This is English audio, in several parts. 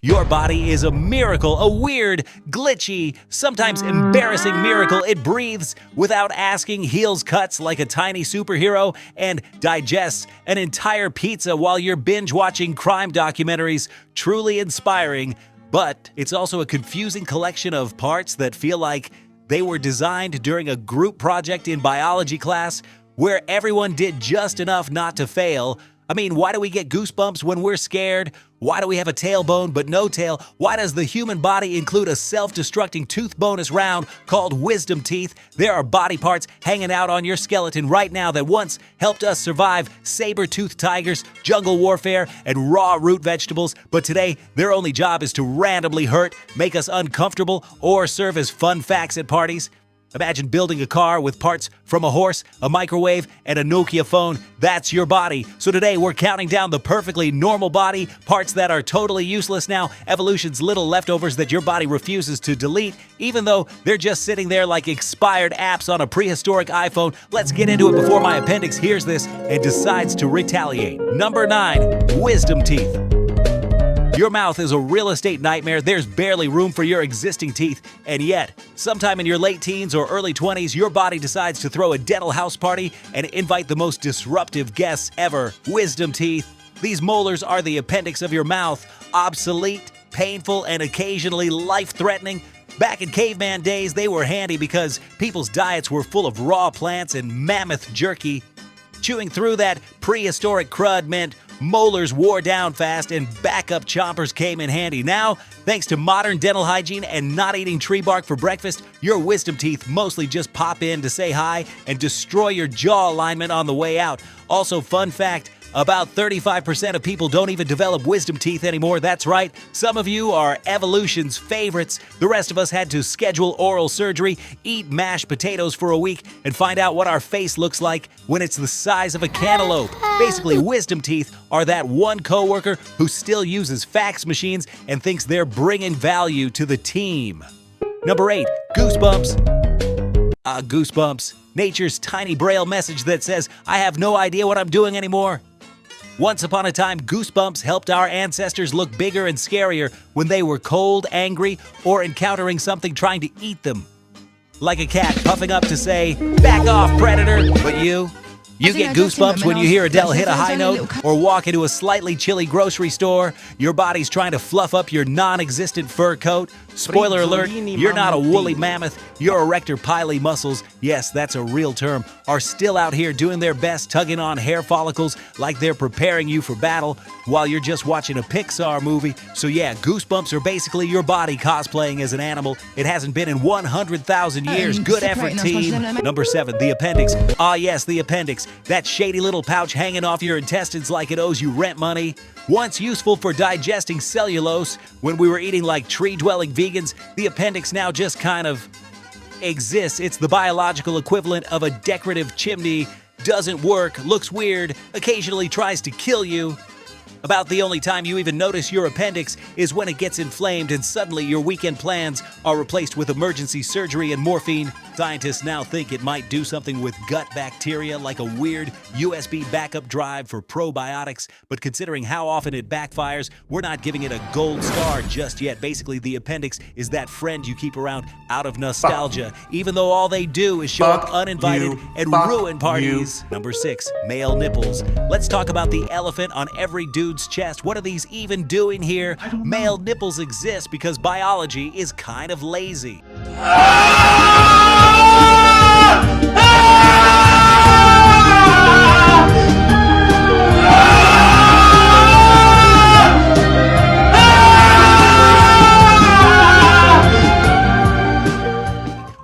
Your body is a miracle, a weird, glitchy, sometimes embarrassing miracle. It breathes without asking, heals cuts like a tiny superhero, and digests an entire pizza while you're binge-watching crime documentaries. Truly inspiring, but it's also a confusing collection of parts that feel like they were designed during a group project in biology class where everyone did just enough not to fail. I mean, why do we get goosebumps when we're scared? Why do we have a tailbone but no tail? Why does the human body include a self-destructing tooth bonus round called wisdom teeth? There are body parts hanging out on your skeleton right now that once helped us survive saber-toothed tigers, jungle warfare, and raw root vegetables, but today their only job is to randomly hurt, make us uncomfortable, or serve as fun facts at parties. Imagine building a car with parts from a horse, a microwave, and a Nokia phone. That's your body. So today we're counting down the perfectly normal body, parts that are totally useless now, evolution's little leftovers that your body refuses to delete, even though they're just sitting there like expired apps on a prehistoric iPhone. Let's get into it before my appendix hears this and decides to retaliate. Number 9, wisdom teeth. Your mouth is a real estate nightmare. There's barely room for your existing teeth. And yet, sometime in your late teens or early 20s, your body decides to throw a dental house party and invite the most disruptive guests ever, wisdom teeth. These molars are the appendix of your mouth, obsolete, painful, and occasionally life-threatening. Back in caveman days, they were handy because people's diets were full of raw plants and mammoth jerky. Chewing through that prehistoric crud meant molars wore down fast and backup chompers came in handy. Now, thanks to modern dental hygiene and not eating tree bark for breakfast, your wisdom teeth mostly just pop in to say hi and destroy your jaw alignment on the way out. Also, fun fact, about 35% of people don't even develop wisdom teeth anymore. That's right, some of you are evolution's favorites. The rest of us had to schedule oral surgery, eat mashed potatoes for a week, and find out what our face looks like when it's the size of a cantaloupe. Basically, wisdom teeth are that one coworker who still uses fax machines and thinks they're bringing value to the team. Number 8, goosebumps. Goosebumps, nature's tiny braille message that says, I have no idea what I'm doing anymore. Once upon a time, goosebumps helped our ancestors look bigger and scarier when they were cold, angry, or encountering something trying to eat them. Like a cat puffing up to say, back off, predator! But you get goosebumps when you hear Adele hit a high note or walk into a slightly chilly grocery store. Your body's trying to fluff up your non-existent fur coat. Spoiler alert, you're not a woolly mammoth. Your erector pili muscles, yes, that's a real term, are still out here doing their best tugging on hair follicles like they're preparing you for battle while you're just watching a Pixar movie. So yeah, goosebumps are basically your body cosplaying as an animal. It hasn't been in 100,000 years. Good effort, team. Number 7, the appendix. Ah yes, the appendix. That shady little pouch hanging off your intestines like it owes you rent money. Once useful for digesting cellulose when we were eating like tree-dwelling vegans, the appendix now just kind of exists. It's the biological equivalent of a decorative chimney. Doesn't work, looks weird, occasionally tries to kill you. About the only time you even notice your appendix is when it gets inflamed and suddenly your weekend plans are replaced with emergency surgery and morphine. Scientists now think it might do something with gut bacteria like a weird USB backup drive for probiotics, but considering how often it backfires, we're not giving it a gold star just yet. Basically, the appendix is that friend you keep around out of nostalgia, even though all they do is show up uninvited and ruin parties. Number 6, male nipples. Let's talk about the elephant on every dude's chest. What are these even doing here? Male nipples exist because biology is kind of lazy.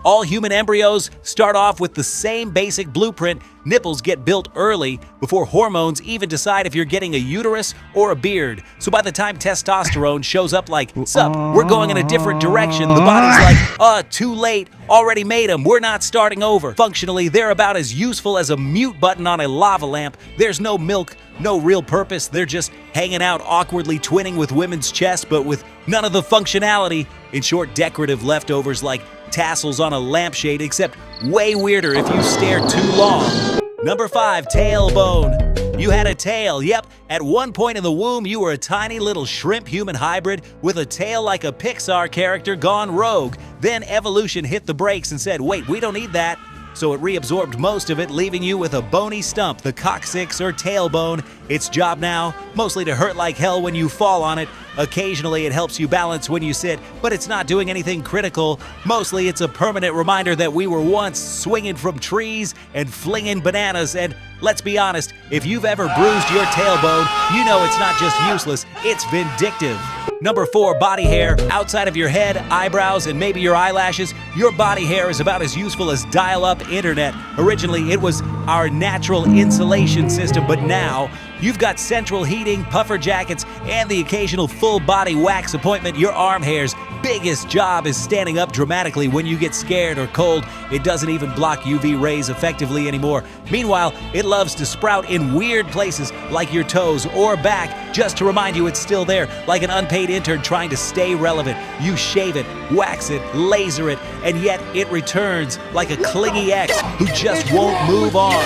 All human embryos start off with the same basic blueprint. Nipples get built early before hormones even decide if you're getting a uterus or a beard. So by the time testosterone shows up like, sup, we're going in a different direction, the body's like, too late, already made them, we're not starting over. Functionally, they're about as useful as a mute button on a lava lamp. There's no milk, no real purpose. They're just hanging out awkwardly twinning with women's chests, but with none of the functionality. In short, decorative leftovers like tassels on a lampshade, except way weirder if you stare too long. Number 5, tailbone. You had a tail. Yep, at one point in the womb, you were a tiny little shrimp-human hybrid with a tail like a Pixar character gone rogue. Then evolution hit the brakes and said, wait, we don't need that. So it reabsorbed most of it, leaving you with a bony stump, the coccyx or tailbone. Its job now, mostly to hurt like hell when you fall on it. Occasionally it helps you balance when you sit, but it's not doing anything critical. Mostly it's a permanent reminder that we were once swinging from trees and flinging bananas. And let's be honest, if you've ever bruised your tailbone, you know it's not just useless, it's vindictive. Number 4, body hair. Outside of your head, eyebrows, and maybe your eyelashes, your body hair is about as useful as dial-up internet. Originally, it was our natural insulation system, but now you've got central heating, puffer jackets, and the occasional full-body wax appointment. Your arm hair's biggest job is standing up dramatically when you get scared or cold. It doesn't even block UV rays effectively anymore. Meanwhile, it loves to sprout in weird places like your toes or back, just to remind you it's still there, like an unpaid intern trying to stay relevant. You shave it, wax it, laser it, and yet it returns like a clingy ex who just won't move on.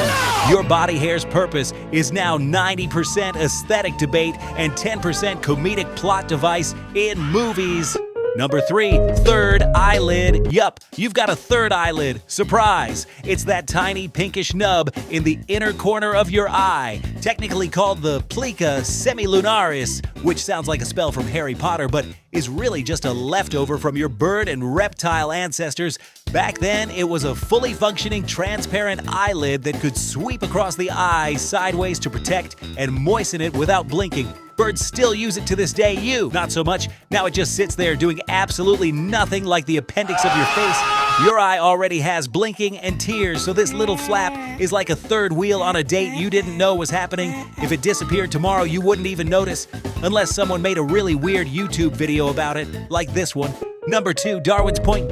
Your body hair's purpose is now 90% aesthetic debate and 10% comedic plot device in movies. Number 3, third eyelid. Yup, you've got a third eyelid. Surprise! It's that tiny pinkish nub in the inner corner of your eye, technically called the plica semilunaris, which sounds like a spell from Harry Potter, but is really just a leftover from your bird and reptile ancestors. Back then, it was a fully functioning transparent eyelid that could sweep across the eye sideways to protect and moisten it without blinking. Birds still use it to this day. You, not so much. Now it just sits there doing absolutely nothing, like the appendix of your face. Your eye already has blinking and tears, so this little flap is like a third wheel on a date you didn't know was happening. If it disappeared tomorrow, you wouldn't even notice, unless someone made a really weird YouTube video about it, like this one. Number 2, Darwin's point.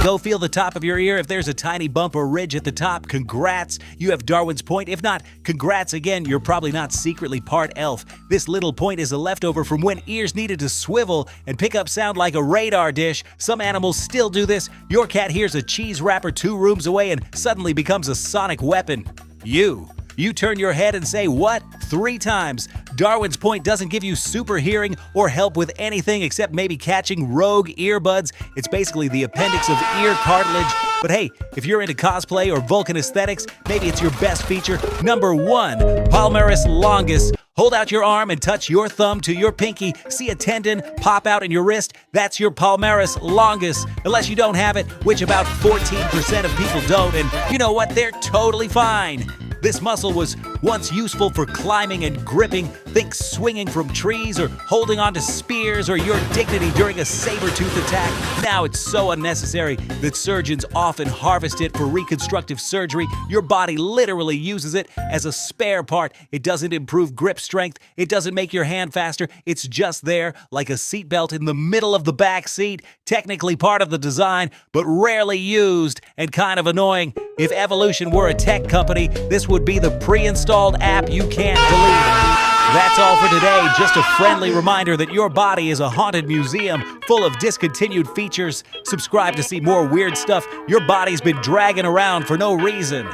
Go feel the top of your ear. If there's a tiny bump or ridge at the top, congrats, you have Darwin's point. If not, congrats again, you're probably not secretly part elf. This little point is a leftover from when ears needed to swivel and pick up sound like a radar dish. Some animals still do this. Your cat hears a cheese wrapper 2 rooms away and suddenly becomes a sonic weapon. You turn your head and say, what? 3 times. Darwin's point doesn't give you super hearing or help with anything except maybe catching rogue earbuds. It's basically the appendix of ear cartilage. But hey, if you're into cosplay or Vulcan aesthetics, maybe it's your best feature. Number 1, Palmaris Longus. Hold out your arm and touch your thumb to your pinky. See a tendon pop out in your wrist? That's your Palmaris Longus. Unless you don't have it, which about 14% of people don't, and you know what? They're totally fine. This muscle was once useful for climbing and gripping. Think swinging from trees or holding onto spears or your dignity during a saber-tooth attack. Now it's so unnecessary that surgeons often harvest it for reconstructive surgery. Your body literally uses it as a spare part. It doesn't improve grip strength. It doesn't make your hand faster. It's just there like a seatbelt in the middle of the back seat. Technically part of the design, but rarely used and kind of annoying. If evolution were a tech company, this would be the pre-installed app you can't delete. That's all for today. Just a friendly reminder that your body is a haunted museum full of discontinued features. Subscribe to see more weird stuff your body's been dragging around for no reason.